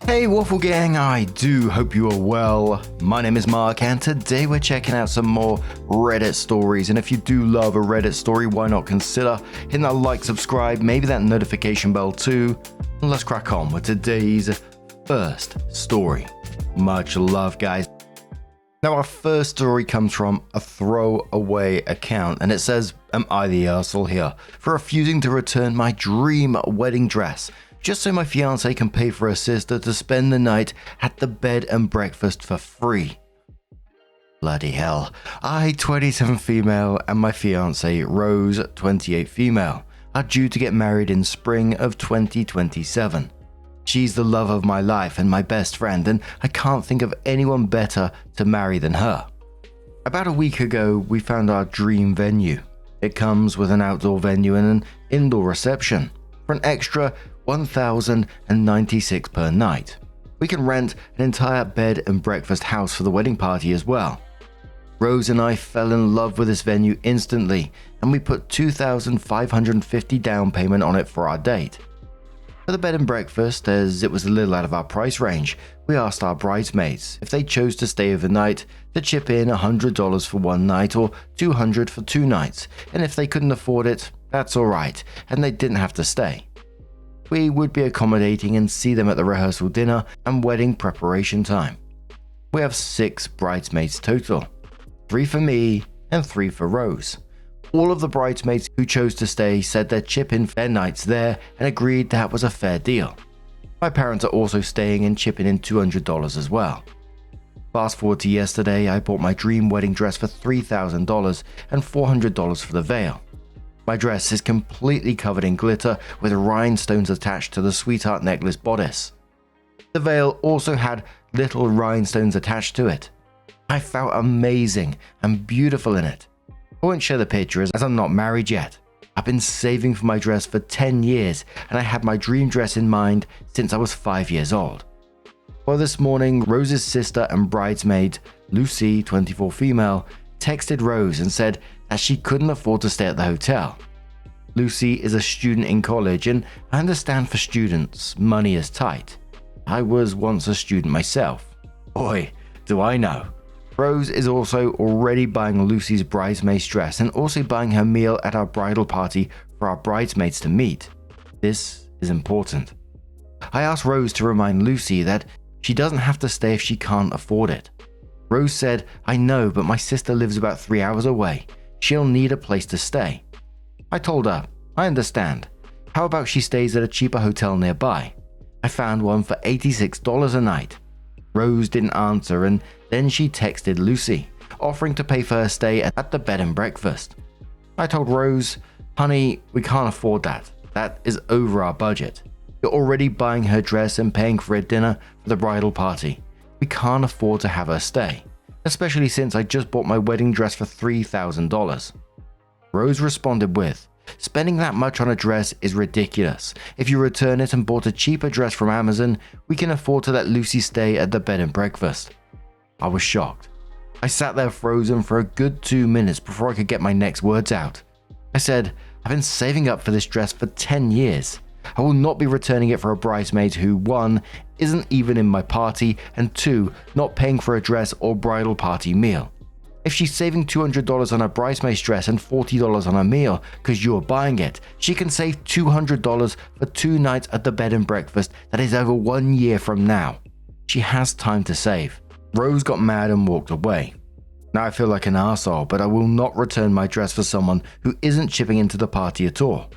Hey Waffle Gang, I do hope you are well. My name is Mark and today we're checking out some more Reddit stories, and if you do love a Reddit story, why not consider hitting that like, subscribe, maybe that notification bell too, and let's crack on with today's first story. Much love, guys. Now our first story comes from a throwaway account, and it says, "Am I the arsehole here for refusing to return my dream wedding dress just so my fiance can pay for her sister to spend the night at the bed and breakfast for free?" Bloody hell. I, 27 female, and my fiance, Rose, 28 female, are due to get married in spring of 2027. She's the love of my life and my best friend, and I can't think of anyone better to marry than her. About a week ago, we found our dream venue. It comes with an outdoor venue and an indoor reception for an extra $1,096 per night. We can rent an entire bed and breakfast house for the wedding party as well. Rose and I fell in love with this venue instantly, and we put $2,550 down payment on it for our date. For the bed and breakfast, as it was a little out of our price range, we asked our bridesmaids if they chose to stay overnight to chip in $100 for one night or $200 for 2 nights, and if they couldn't afford it, that's alright, and they didn't have to stay. We would be accommodating and see them at the rehearsal dinner and wedding preparation time. We have 6 bridesmaids total, 3 for me and 3 for Rose. All of the bridesmaids who chose to stay said they'd chip in for their nights there and agreed that was a fair deal. My parents are also staying and chipping in $200 as well. Fast forward to yesterday, I bought my dream wedding dress for $3,000 and $400 for the veil. My dress is completely covered in glitter with rhinestones attached to the sweetheart necklace bodice. The veil also had little rhinestones attached to it. I felt amazing and beautiful in it. I won't share the picture as I'm not married yet. I've been saving for my dress for 10 years and I had my dream dress in mind since I was 5 years old. Well, this morning, Rose's sister and bridesmaid, Lucy, 24 female, texted Rose and said that she couldn't afford to stay at the hotel. Lucy is a student in college, and I understand for students, money is tight. I was once a student myself. Boy, do I know. Rose is also already buying Lucy's bridesmaid's dress and also buying her meal at our bridal party for our bridesmaids to meet. This is important. I asked Rose to remind Lucy that she doesn't have to stay if she can't afford it. Rose said, "I know, but my sister lives about 3 hours away. She'll need a place to stay." I told her, "I understand. How about she stays at a cheaper hotel nearby?" I found one for $86 a night. Rose didn't answer, and then she texted Lucy, offering to pay for her stay at the bed and breakfast. I told Rose, "Honey, we can't afford that. That is over our budget. You're already buying her dress and paying for a dinner for the bridal party. We can't afford to have her stay, especially since I just bought my wedding dress for $3,000. Rose responded with, "Spending that much on a dress is ridiculous. If you return it and bought a cheaper dress from Amazon, we can afford to let Lucy stay at the bed and breakfast." I was shocked. I sat there frozen for a good 2 minutes before I could get my next words out. I said, "I've been saving up for this dress for 10 years. I will not be returning it for a bridesmaid who, 1, isn't even in my party, and 2, not paying for a dress or bridal party meal. If she's saving $200 on a bridesmaid's dress and $40 on a meal because you're buying it, she can save $200 for 2 nights at the bed and breakfast that is over 1 year from now. She has time to save." Rose got mad and walked away. Now I feel like an arsehole, but I will not return my dress for someone who isn't chipping into the party at all.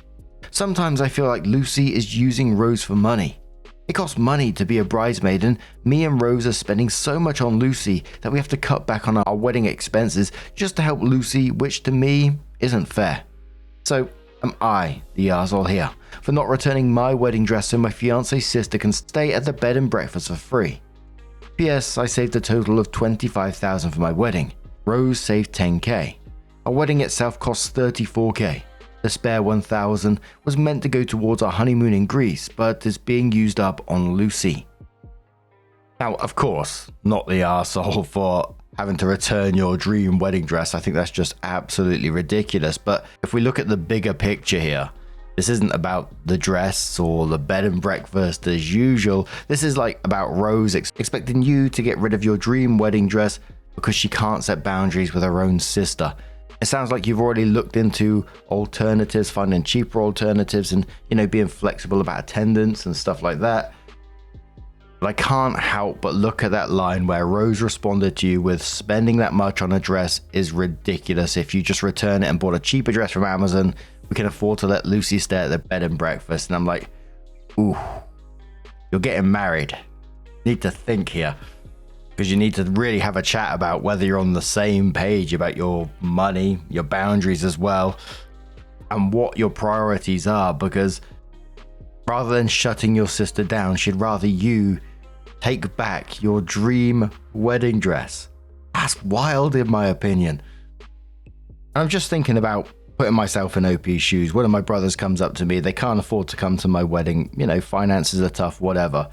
Sometimes I feel like Lucy is using Rose for money. It costs money to be a bridesmaid, and me and Rose are spending so much on Lucy that we have to cut back on our wedding expenses just to help Lucy, which to me isn't fair. So am I the arsehole here for not returning my wedding dress so my fiance's sister can stay at the bed and breakfast for free? P.S. I saved a total of $25,000 for my wedding. Rose saved $10K. Our wedding itself cost $34K. The spare $1,000 was meant to go towards our honeymoon in Greece, but is being used up on Lucy. Now, of course, not the arsehole for having to return your dream wedding dress. I think that's just absolutely ridiculous. But if we look at the bigger picture here, This isn't about the dress or the bed and breakfast as usual. This is like about Rose expecting you to get rid of your dream wedding dress because she can't set boundaries with her own sister. It sounds like you've already looked into alternatives, finding cheaper alternatives and, being flexible about attendance and stuff like that. But I can't help but look at that line where Rose responded to you with spending that much on a dress is ridiculous. If you just return it and bought a cheaper dress from Amazon, we can afford to let Lucy stay at the bed and breakfast. And I'm like, ooh, you're getting married. Need to think here. Because you need to really have a chat about whether you're on the same page about your money, your boundaries as well, and what your priorities are. Because rather than shutting your sister down, she'd rather you take back your dream wedding dress. That's wild in my opinion. And I'm just thinking about putting myself in OP's shoes. One of my brothers comes up to me. They can't afford to come to my wedding. Finances are tough, whatever.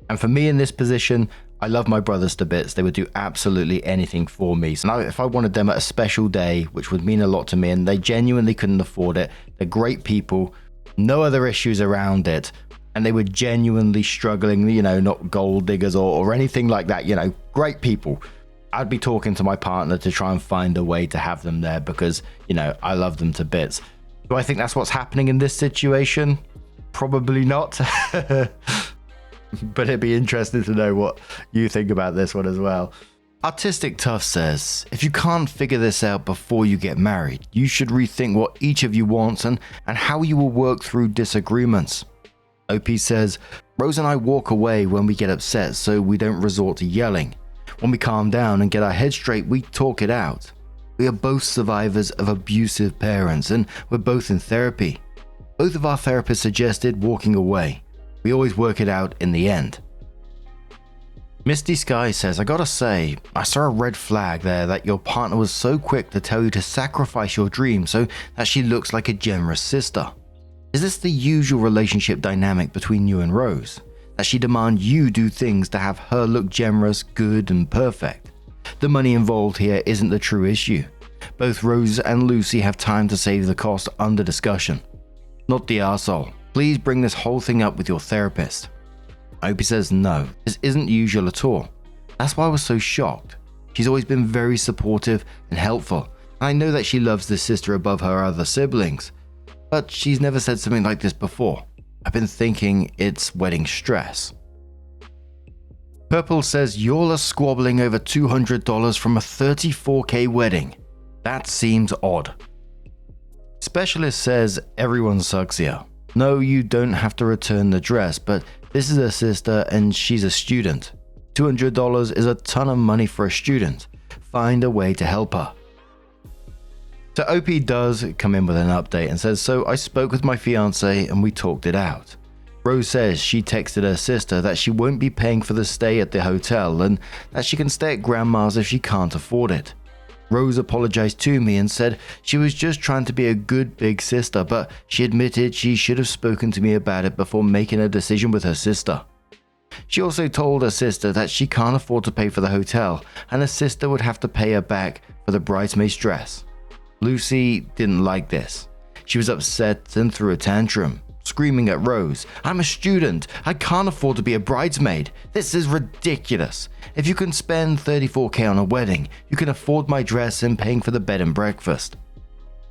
And for me in this position, I love my brothers to bits. They would do absolutely anything for me. So now if I wanted them at a special day, which would mean a lot to me, and they genuinely couldn't afford it, they're great people, no other issues around it, and they were genuinely struggling, not gold diggers or anything like that, great people. I'd be talking to my partner to try and find a way to have them there because, I love them to bits. Do I think that's what's happening in this situation? Probably not. But it'd be interesting to know what you think about this one as well. Artistic Tough says, if you can't figure this out before you get married, you should rethink what each of you wants and how you will work through disagreements. OP says, Rose and I walk away when we get upset so we don't resort to yelling. When we calm down and get our head straight, we talk it out. We are both survivors of abusive parents and we're both in therapy. Both of our therapists suggested walking away. We always work it out in the end. Misty Sky says, I gotta say, I saw a red flag there that your partner was so quick to tell you to sacrifice your dream so that she looks like a generous sister. Is this the usual relationship dynamic between you and Rose? That she demands you do things to have her look generous, good, and perfect? The money involved here isn't the true issue. Both Rose and Lucy have time to save the cost under discussion. Not the arsehole. Please bring this whole thing up with your therapist. Opie says no, this isn't usual at all. That's why I was so shocked. She's always been very supportive and helpful. And I know that she loves this sister above her other siblings. But she's never said something like this before. I've been thinking it's wedding stress. Purple says y'all are squabbling over $200 from a $34K wedding. That seems odd. Specialist says everyone sucks here. No, you don't have to return the dress, but this is her sister and she's a student. $200 is a ton of money for a student. Find a way to help her. So OP does come in with an update and says, so I spoke with my fiance and we talked it out. Rose says she texted her sister that she won't be paying for the stay at the hotel and that she can stay at grandma's if she can't afford it. Rose apologized to me and said she was just trying to be a good big sister, but she admitted she should have spoken to me about it before making a decision with her sister. She also told her sister that she can't afford to pay for the hotel and her sister would have to pay her back for the bridesmaid's dress. Lucy didn't like this. She was upset and threw a tantrum, screaming at Rose, I'm a student. I can't afford to be a bridesmaid. This is ridiculous. If you can spend $34K on a wedding, you can afford my dress and paying for the bed and breakfast.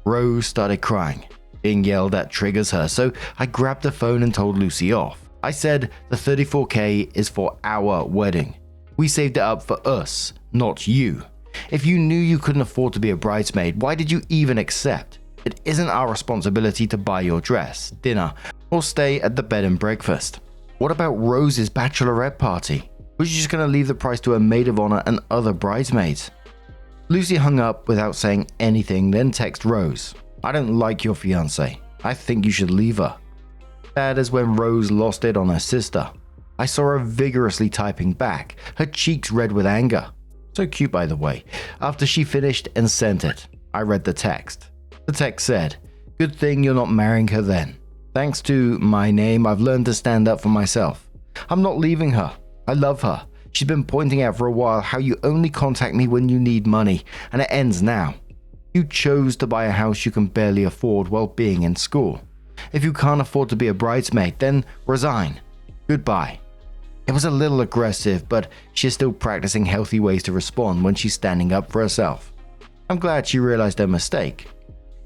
Rose started crying. Being yelled at triggers her, so I grabbed the phone and told Lucy off. I said the $34K is for our wedding. We saved it up for us, not you. If you knew you couldn't afford to be a bridesmaid, why did you even accept? It isn't our responsibility to buy your dress, dinner, or stay at the bed and breakfast. What about Rose's bachelorette party? Was you just going to leave the price to a maid of honor and other bridesmaids? Lucy hung up without saying anything, then texted Rose. I don't like your fiance. I think you should leave her. That is when Rose lost it on her sister. I saw her vigorously typing back, her cheeks red with anger. So cute, by the way. After she finished and sent it, I read the text. The text said, good thing you're not marrying her then. Thanks to my name, I've learned to stand up for myself. I'm not leaving her. I love her. She's been pointing out for a while how you only contact me when you need money, and it ends now. You chose to buy a house you can barely afford while being in school. If you can't afford to be a bridesmaid, then resign. Goodbye." It was a little aggressive, but she's still practicing healthy ways to respond when she's standing up for herself. I'm glad she realized her mistake.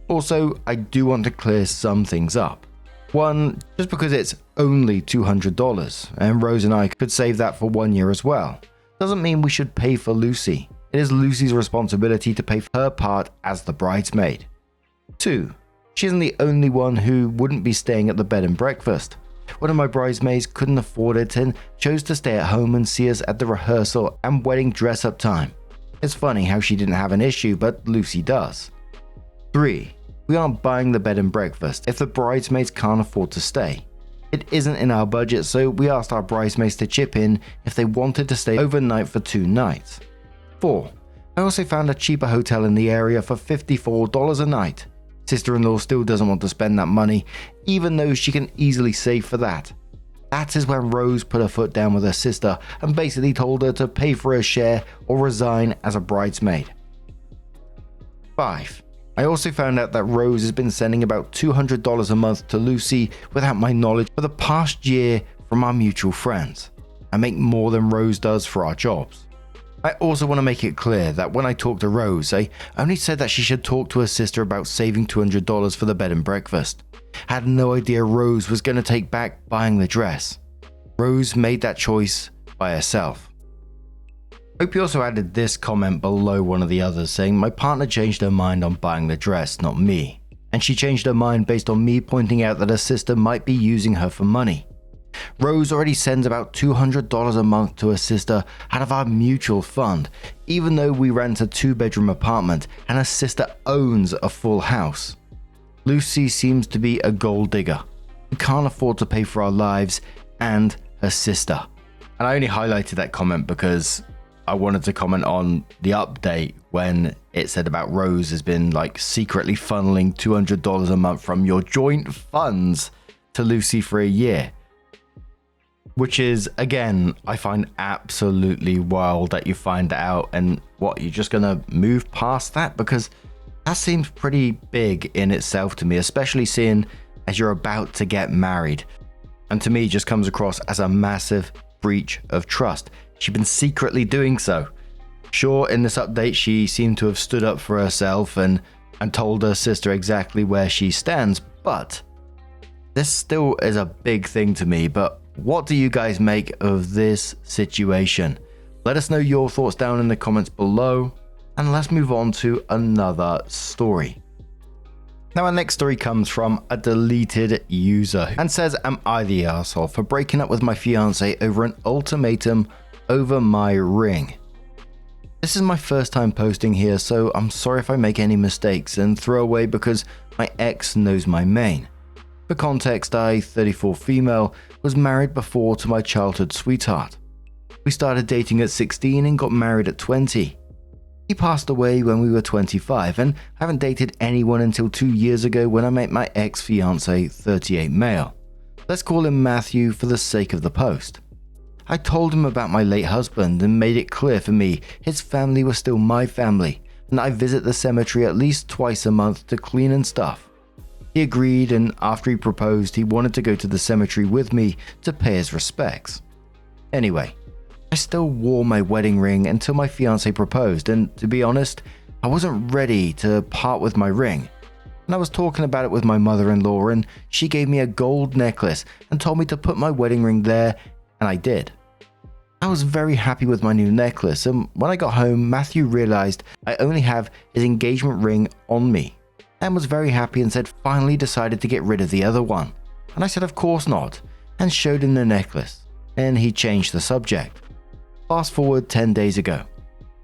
Also, I do want to clear some things up. One, just because it's only $200, and Rose and I could save that for 1 year as well, doesn't mean we should pay for Lucy. It is Lucy's responsibility to pay for her part as the bridesmaid. 2, she isn't the only one who wouldn't be staying at the bed and breakfast. One of my bridesmaids couldn't afford it and chose to stay at home and see us at the rehearsal and wedding dress-up time. It's funny how she didn't have an issue, but Lucy does. 3, we aren't buying the bed and breakfast if the bridesmaids can't afford to stay. It isn't in our budget, so we asked our bridesmaids to chip in if they wanted to stay overnight for 2 nights. 4, I also found a cheaper hotel in the area for $54 a night. Sister-in-law still doesn't want to spend that money, even though she can easily save for that. That is when Rose put her foot down with her sister and basically told her to pay for her share or resign as a bridesmaid. 5, I also found out that Rose has been sending about $200 a month to Lucy without my knowledge for the past year from our mutual friends. I make more than Rose does for our jobs. I also want to make it clear that when I talked to Rose, I only said that she should talk to her sister about saving $200 for the bed and breakfast. I had no idea Rose was going to take back buying the dress. Rose made that choice by herself. Hope you also added this comment below one of the others saying my partner changed her mind on buying the dress, not me. And she changed her mind based on me pointing out that her sister might be using her for money. Rose already sends about $200 a month to her sister out of our mutual fund, even though we rent a 2-bedroom apartment and her sister owns a full house. Lucy seems to be a gold digger who can't afford to pay for our lives and her sister. And I only highlighted that comment because I wanted to comment on the update when it said about Rose has been secretly funneling $200 a month from your joint funds to Lucy for a year. Which is, again, I find absolutely wild that you find out and you're just going to move past that? Because that seems pretty big in itself to me, especially seeing as you're about to get married. And to me, just comes across as a massive breach of trust. She's been secretly doing so. Sure, in this update, she seemed to have stood up for herself and told her sister exactly where she stands, but this still is a big thing to me. But what do you guys make of this situation? Let us know your thoughts down in the comments below, and let's move on to another story. Now our next story comes from a deleted user and says, "Am I the asshole for breaking up with my fiance over an ultimatum over my ring?" This is my first time posting here, so I'm sorry if I make any mistakes and throw away because my ex knows my main. For context, I, 34 female, was married before to my childhood sweetheart. We started dating at 16 and got married at 20. He passed away when we were 25 and haven't dated anyone until 2 years ago when I met my ex-fiance, 38 male. Let's call him Matthew for the sake of the post. I told him about my late husband and made it clear for me his family was still my family and I visit the cemetery at least twice a month to clean and stuff. He agreed, and after he proposed, he wanted to go to the cemetery with me to pay his respects. Anyway, I still wore my wedding ring until my fiance proposed, and to be honest, I wasn't ready to part with my ring. And I was talking about it with my mother-in-law, and she gave me a gold necklace and told me to put my wedding ring there, and I did. I was very happy with my new necklace, and when I got home, Matthew realized I only have his engagement ring on me. And was very happy and said finally decided to get rid of the other one. And I said of course not, and showed him the necklace, and he changed the subject. Fast forward 10 days ago.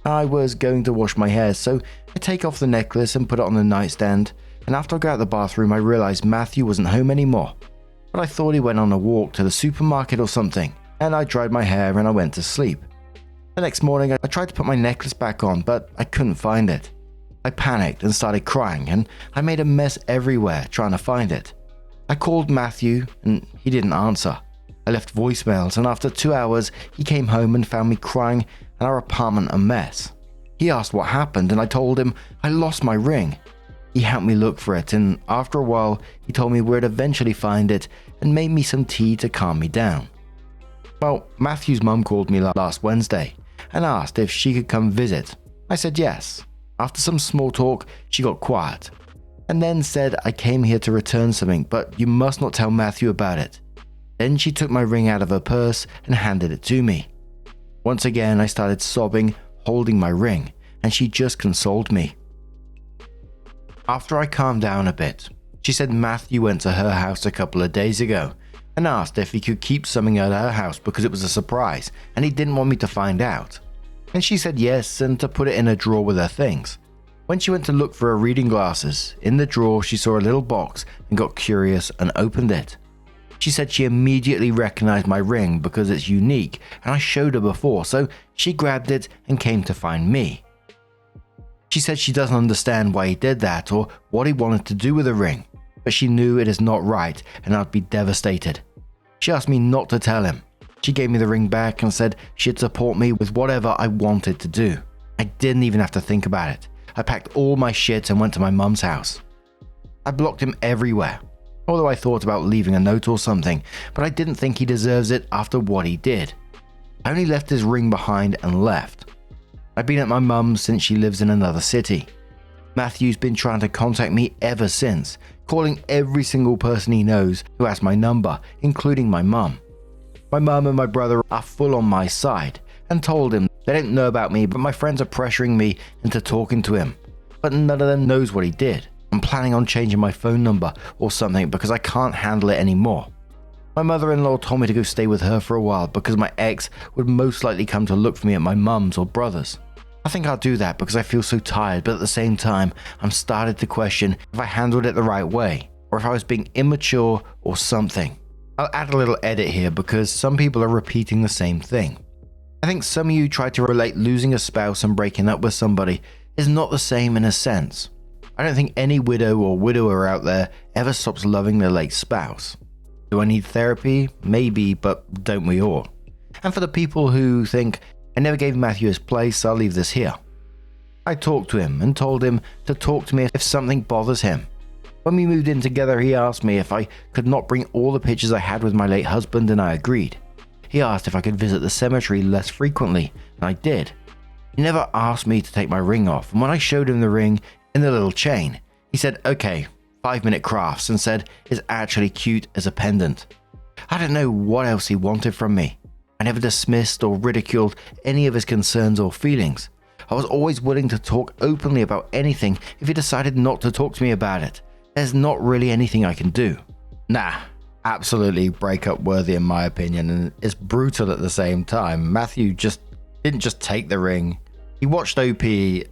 I was going to wash my hair, so I take off the necklace and put it on the nightstand, and after I got out the bathroom I realized Matthew wasn't home anymore. But I thought he went on a walk to the supermarket or something, and I dried my hair and I went to sleep. The next morning I tried to put my necklace back on, but I couldn't find it. I panicked and started crying, and I made a mess everywhere trying to find it. I called Matthew and he didn't answer. I left voicemails, and after 2 hours he came home and found me crying and our apartment a mess. He asked what happened and I told him I lost my ring. He helped me look for it, and after a while, he told me where to eventually find it and made me some tea to calm me down. Well, Matthew's mum called me last Wednesday and asked if she could come visit. I said yes. After some small talk, she got quiet and then said I came here to return something, but you must not tell Matthew about it. Then she took my ring out of her purse and handed it to me. Once again, I started sobbing, holding my ring, and she just consoled me. After I calmed down a bit, she said Matthew went to her house a couple of days ago and asked if he could keep something at her house because it was a surprise and he didn't want me to find out. And she said yes and to put it in a drawer with her things. When she went to look for her reading glasses, in the drawer she saw a little box and got curious and opened it. She said she immediately recognized my ring because it's unique and I showed her before, so she grabbed it and came to find me. She said she doesn't understand why he did that or what he wanted to do with the ring, but she knew it is not right and I'd be devastated. She asked me not to tell him. She gave me the ring back and said she'd support me with whatever I wanted to do. I didn't even have to think about it. I packed all my shit and went to my mum's house. I blocked him everywhere, although I thought about leaving a note or something, but I didn't think he deserves it after what he did. I only left his ring behind and left. I've been at my mum's since she lives in another city. Matthew's been trying to contact me ever since, calling every single person he knows who has my number, including my mum. My mum and my brother are full on my side and told him they don't know about me, but my friends are pressuring me into talking to him. But none of them knows what he did. I'm planning on changing my phone number or something because I can't handle it anymore. My mother-in-law told me to go stay with her for a while because my ex would most likely come to look for me at my mum's or brother's. I think I'll do that because I feel so tired, but at the same time, I'm started to question if I handled it the right way or if I was being immature or something. I'll add a little edit here because some people are repeating the same thing. I think some of you try to relate losing a spouse and breaking up with somebody is not the same in a sense. I don't think any widow or widower out there ever stops loving their late spouse. Do I need therapy? Maybe, but don't we all? And for the people who think, I never gave Matthew his place, I'll leave this here. I talked to him and told him to talk to me if something bothers him. When we moved in together, he asked me if I could not bring all the pictures I had with my late husband, and I agreed. He asked if I could visit the cemetery less frequently, and I did. He never asked me to take my ring off, and when I showed him the ring in the little chain, he said, okay, 5-minute crafts, and said it's actually cute as a pendant. I don't know what else he wanted from me. I never dismissed or ridiculed any of his concerns or feelings. I was always willing to talk openly about anything if he decided not to talk to me about it. There's not really anything I can do. Nah, absolutely breakup worthy in my opinion, and it's brutal at the same time. Matthew didn't just take the ring. He watched OP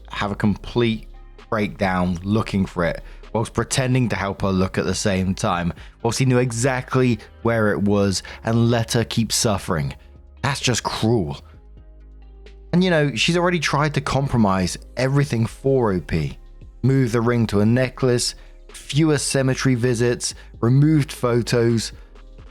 have a complete breakdown looking for it, whilst pretending to help her look at the same time, whilst he knew exactly where it was and let her keep suffering. That's just cruel. And you know, she's already tried to compromise everything for OP. Move the ring to a necklace, fewer cemetery visits, removed photos,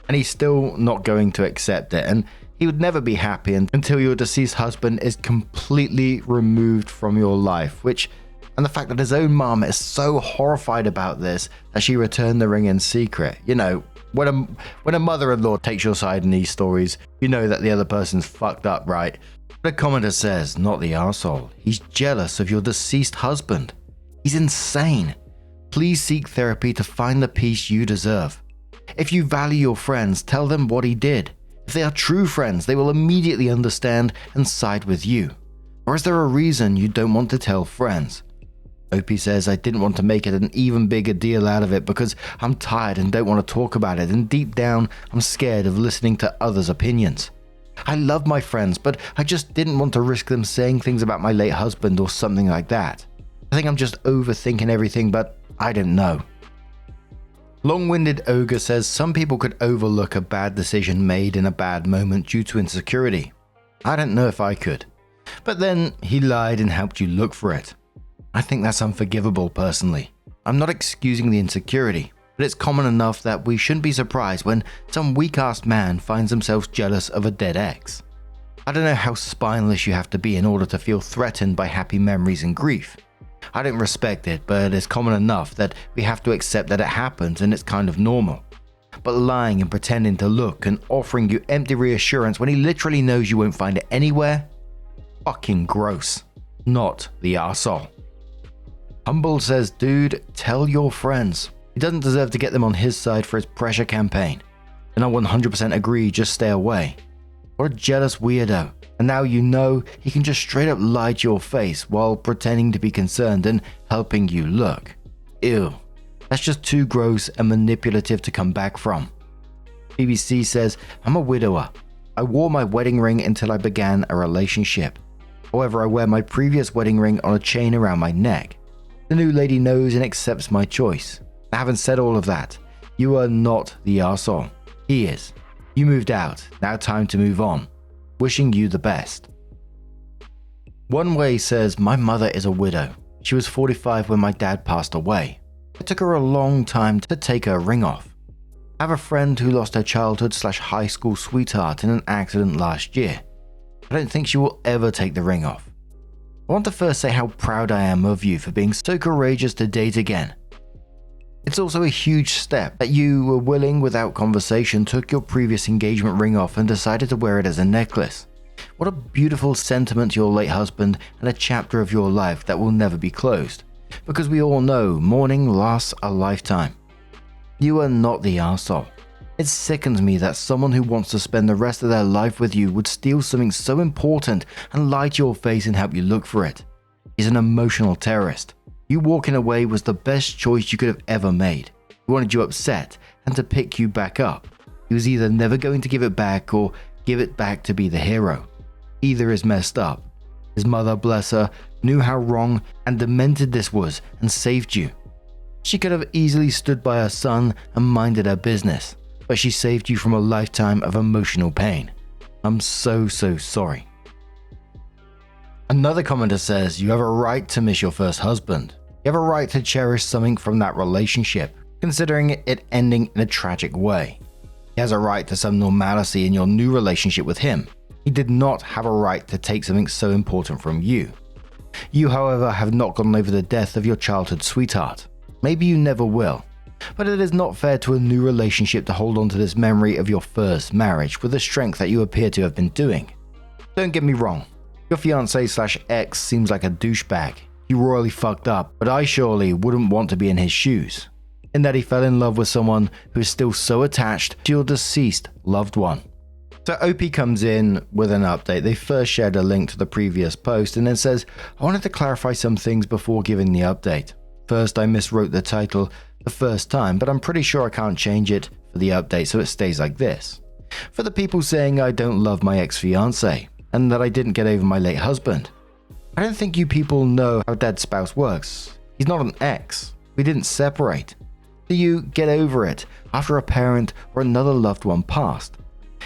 and he's still not going to accept it. And he would never be happy until your deceased husband is completely removed from your life, and the fact that his own mom is so horrified about this that she returned the ring in secret. You know, when a mother-in-law takes your side in these stories, you know that the other person's fucked up, right? The commenter says, not the arsehole. He's jealous of your deceased husband. He's insane. Please seek therapy to find the peace you deserve. If you value your friends, tell them what he did. If they are true friends, they will immediately understand and side with you. Or is there a reason you don't want to tell friends? OP says, I didn't want to make it an even bigger deal out of it because I'm tired and don't want to talk about it, and deep down I'm scared of listening to others' opinions. I love my friends, but I just didn't want to risk them saying things about my late husband or something like that. I think I'm just overthinking everything, but I don't know. Long-winded Ogre says some people could overlook a bad decision made in a bad moment due to insecurity. I don't know if I could. But then he lied and helped you look for it. I think that's unforgivable personally. I'm not excusing the insecurity, but it's common enough that we shouldn't be surprised when some weak-assed man finds themselves jealous of a dead ex. I don't know how spineless you have to be in order to feel threatened by happy memories and grief. I don't respect it, but it's common enough that we have to accept that it happens and it's kind of normal. But lying and pretending to look and offering you empty reassurance when he literally knows you won't find it anywhere? Fucking gross. Not the arsehole. Humble says, dude, tell your friends. He doesn't deserve to get them on his side for his pressure campaign. And I 100% agree, just stay away. What a jealous weirdo. And now you know he can just straight up lie to your face while pretending to be concerned and helping you look. Ew. That's just too gross and manipulative to come back from. BBC says, I'm a widower. I wore my wedding ring until I began a relationship. However, I wear my previous wedding ring on a chain around my neck. The new lady knows and accepts my choice. Having said all of that, you are not the arsehole. He is. You moved out. Now time to move on. Wishing you the best. One Way says, my mother is a widow. She was 45 when my dad passed away. It took her a long time to take her ring off. I have a friend who lost her childhood/high school sweetheart in an accident last year. I don't think she will ever take the ring off. I want to first say how proud I am of you for being so courageous to date again. It's also a huge step that you were willing, without conversation, took your previous engagement ring off and decided to wear it as a necklace. What a beautiful sentiment to your late husband and a chapter of your life that will never be closed. Because we all know mourning lasts a lifetime. You are not the arsehole. It sickens me that someone who wants to spend the rest of their life with you would steal something so important and lie to your face and help you look for it. He's an emotional terrorist. You walking away was the best choice you could have ever made. He wanted you upset and to pick you back up. He was either never going to give it back or give it back to be the hero. Either is messed up. His mother, bless her, knew how wrong and demented this was and saved you. She could have easily stood by her son and minded her business, but she saved you from a lifetime of emotional pain. I'm so sorry. Another commenter says, you have a right to miss your first husband. You have a right to cherish something from that relationship, considering it ending in a tragic way. He has a right to some normalcy in your new relationship with him. He did not have a right to take something so important from you. You, however, have not gotten over the death of your childhood sweetheart. Maybe you never will. But it is not fair to a new relationship to hold on to this memory of your first marriage with the strength that you appear to have been doing. Don't get me wrong. Your fiancé/ex seems like a douchebag. He royally fucked up, but I surely wouldn't want to be in his shoes. In that he fell in love with someone who is still so attached to your deceased loved one. So OP comes in with an update. They first shared a link to the previous post and then says, I wanted to clarify some things before giving the update. First, I miswrote the title the first time, but I'm pretty sure I can't change it for the update so it stays like this. For the people saying I don't love my ex-fiancé and that I didn't get over my late husband. I don't think you people know how dead spouse works. He's not an ex. We didn't separate. So you get over it after a parent or another loved one passed.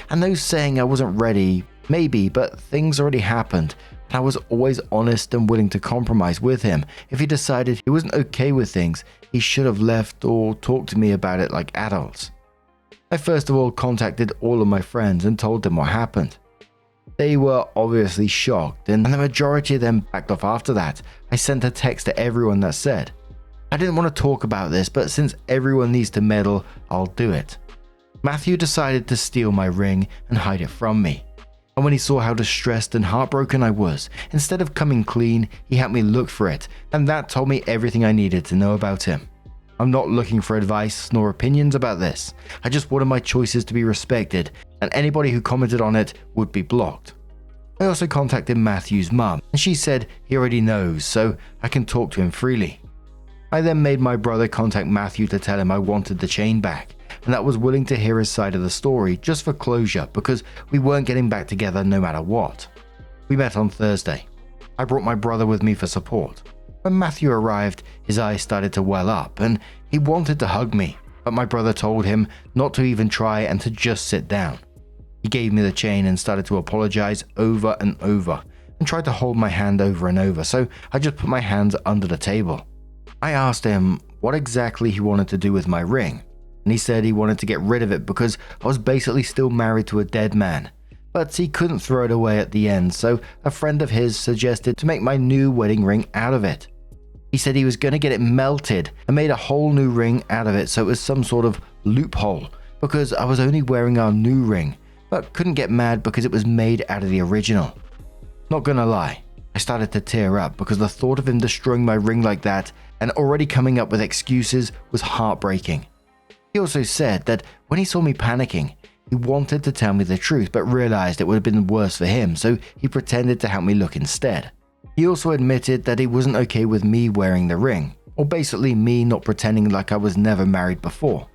And those saying I wasn't ready, maybe, but things already happened. And I was always honest and willing to compromise with him. If he decided he wasn't okay with things, he should have left or talked to me about it like adults. I first of all contacted all of my friends and told them what happened. They were obviously shocked, and the majority of them backed off after that. I sent a text to everyone that said, I didn't want to talk about this, but since everyone needs to meddle, I'll do it. Matthew decided to steal my ring and hide it from me. And when he saw how distressed and heartbroken I was, instead of coming clean, he helped me look for it, and that told me everything I needed to know about him. I'm not looking for advice nor opinions about this. I just wanted my choices to be respected, and anybody who commented on it would be blocked. I also contacted Matthew's mum, and she said he already knows, so I can talk to him freely. I then made my brother contact Matthew to tell him I wanted the chain back, and that was willing to hear his side of the story just for closure because we weren't getting back together no matter what. We met on Thursday. I brought my brother with me for support. When Matthew arrived, his eyes started to well up and he wanted to hug me, but my brother told him not to even try and to just sit down. He gave me the chain and started to apologize over and over and tried to hold my hand over and over, so I just put my hands under the table. I asked him what exactly he wanted to do with my ring, and he said he wanted to get rid of it because I was basically still married to a dead man, but he couldn't throw it away at the end, so a friend of his suggested to make my new wedding ring out of it. He said he was going to get it melted and made a whole new ring out of it, so it was some sort of loophole because I was only wearing our new ring, but couldn't get mad because it was made out of the original. Not gonna lie, I started to tear up because the thought of him destroying my ring like that and already coming up with excuses was heartbreaking. He also said that when he saw me panicking, he wanted to tell me the truth but realized it would have been worse for him, so he pretended to help me look instead. He also admitted that he wasn't okay with me wearing the ring, or basically me not pretending like I was never married before.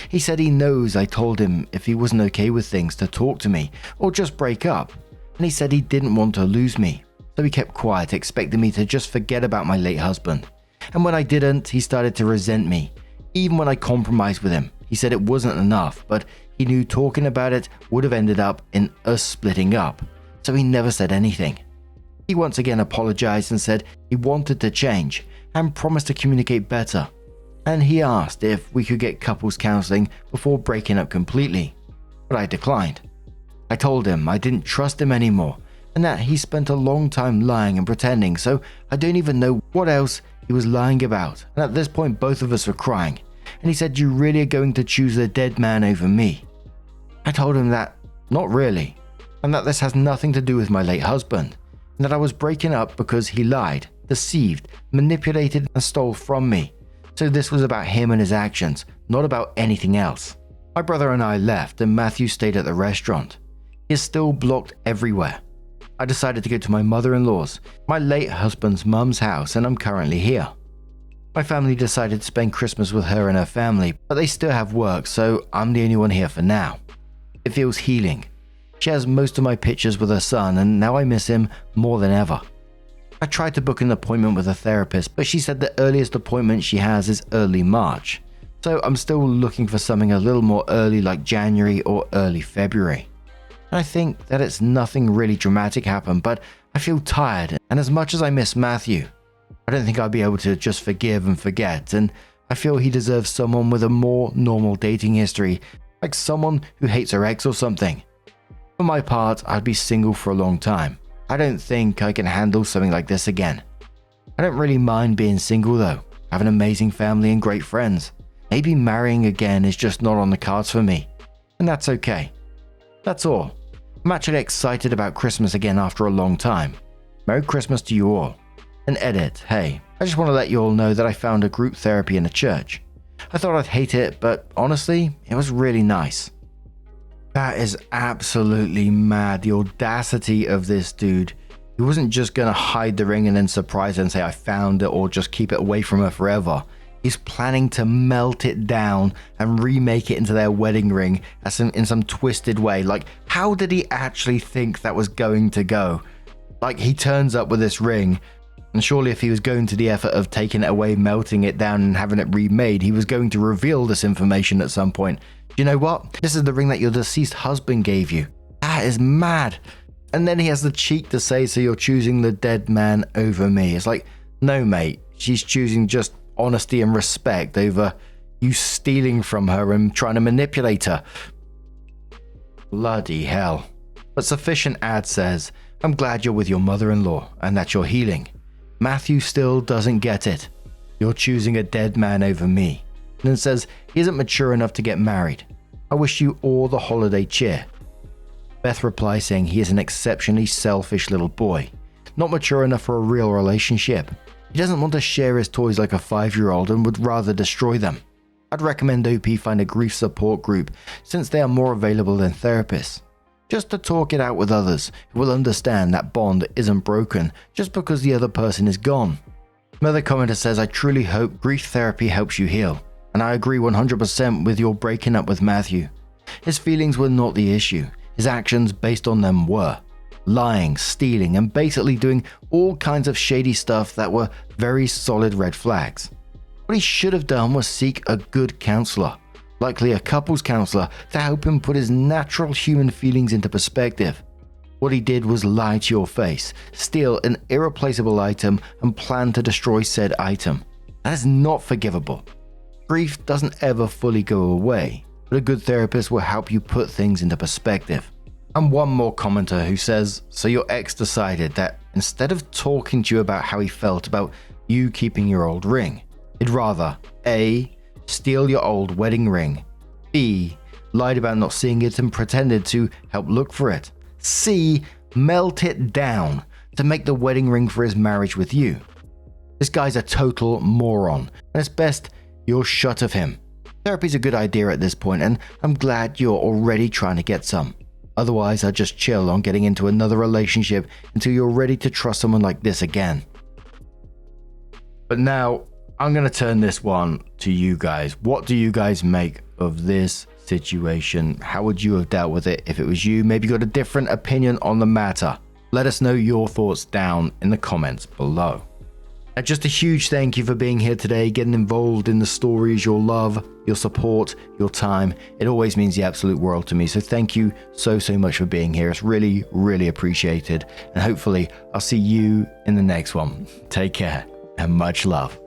He said he knows I told him if he wasn't okay with things to talk to me or just break up, and he said he didn't want to lose me, so he kept quiet, expecting me to just forget about my late husband. And when I didn't, he started to resent me, even when I compromised with him. He said it wasn't enough, but he knew talking about it would have ended up in us splitting up, so he never said anything. He once again apologized and said he wanted to change and promised to communicate better. And he asked if we could get couples counseling before breaking up completely, but I declined. I told him I didn't trust him anymore and that he spent a long time lying and pretending, so I don't even know what else he was lying about. And at this point both of us were crying, and he said, "You really are going to choose the dead man over me?" I told him that not really, and that this has nothing to do with my late husband, and that I was breaking up because he lied, deceived, manipulated and stole from me. So this was about him and his actions, not about anything else. My brother and I left and Matthew stayed at the restaurant. He is still blocked everywhere. I decided to go to my mother-in-law's, my late husband's mum's house, and I'm currently here. My family decided to spend Christmas with her and her family, but they still have work, so I'm the only one here for now. It feels healing. She has most of my pictures with her son, and now I miss him more than ever. I tried to book an appointment with a therapist, but she said the earliest appointment she has is early March. So I'm still looking for something a little more early, like January or early February. I think that it's nothing really dramatic happened, but I feel tired, and as much as I miss Matthew, I don't think I'll be able to just forgive and forget, and I feel he deserves someone with a more normal dating history, like someone who hates her ex or something. For my part, I'd be single for a long time. I don't think I can handle something like this again. I don't really mind being single though. I have an amazing family and great friends. Maybe marrying again is just not on the cards for me, and that's okay. That's all. I'm actually excited about Christmas again after a long time. Merry Christmas to you all. An edit, hey, I just want to let you all know that I found a group therapy in a church. I thought I'd hate it, but honestly, it was really nice. That is absolutely mad, the audacity of this dude. He wasn't just gonna hide the ring and then surprise her and say I found it or just keep it away from her forever. He's planning to melt it down and remake it into their wedding ring in some twisted way. Like, how did he actually think that was going to go? Like, he turns up with this ring, and surely if he was going to the effort of taking it away, melting it down and having it remade, he was going to reveal this information at some point. You know what? This is the ring that your deceased husband gave you. That is mad. And then he has the cheek to say, so you're choosing the dead man over me. It's like, no mate, she's choosing just honesty and respect over you stealing from her and trying to manipulate her. Bloody hell. But Sufficient Ad says, I'm glad you're with your mother-in-law and that you're healing. Matthew still doesn't get it. You're choosing a dead man over me. And then says he isn't mature enough to get married. I wish you all the holiday cheer. Beth replies saying he is an exceptionally selfish little boy, not mature enough for a real relationship. He doesn't want to share his toys like a 5-year-old and would rather destroy them. I'd recommend OP find a grief support group since they are more available than therapists. Just to talk it out with others who will understand that bond isn't broken just because the other person is gone. Another commenter says, I truly hope grief therapy helps you heal. And I agree 100% with your breaking up with Matthew. His feelings were not the issue. His actions based on them were. Lying, stealing, and basically doing all kinds of shady stuff that were very solid red flags. What he should have done was seek a good counselor, likely a couples counselor, to help him put his natural human feelings into perspective. What he did was lie to your face, steal an irreplaceable item, and plan to destroy said item. That is not forgivable. Grief doesn't ever fully go away, but a good therapist will help you put things into perspective. And one more commenter who says, so your ex decided that instead of talking to you about how he felt about you keeping your old ring. He'd rather A. steal your old wedding ring, B. lied about not seeing it and pretended to help look for it, C. melt it down to make the wedding ring for his marriage with you. This guy's a total moron, and it's best you're shut of him. Therapy's a good idea at this point, and I'm glad you're already trying to get some. Otherwise, I'd just chill on getting into another relationship until you're ready to trust someone like this again. But now, I'm going to turn this one to you guys. What do you guys make of this situation? How would you have dealt with it if it was you? Maybe you got a different opinion on the matter. Let us know your thoughts down in the comments below. And just a huge thank you for being here today, getting involved in the stories, your love, your support, your time. It always means the absolute world to me. So thank you so much for being here. It's really, really appreciated. And hopefully I'll see you in the next one. Take care and much love.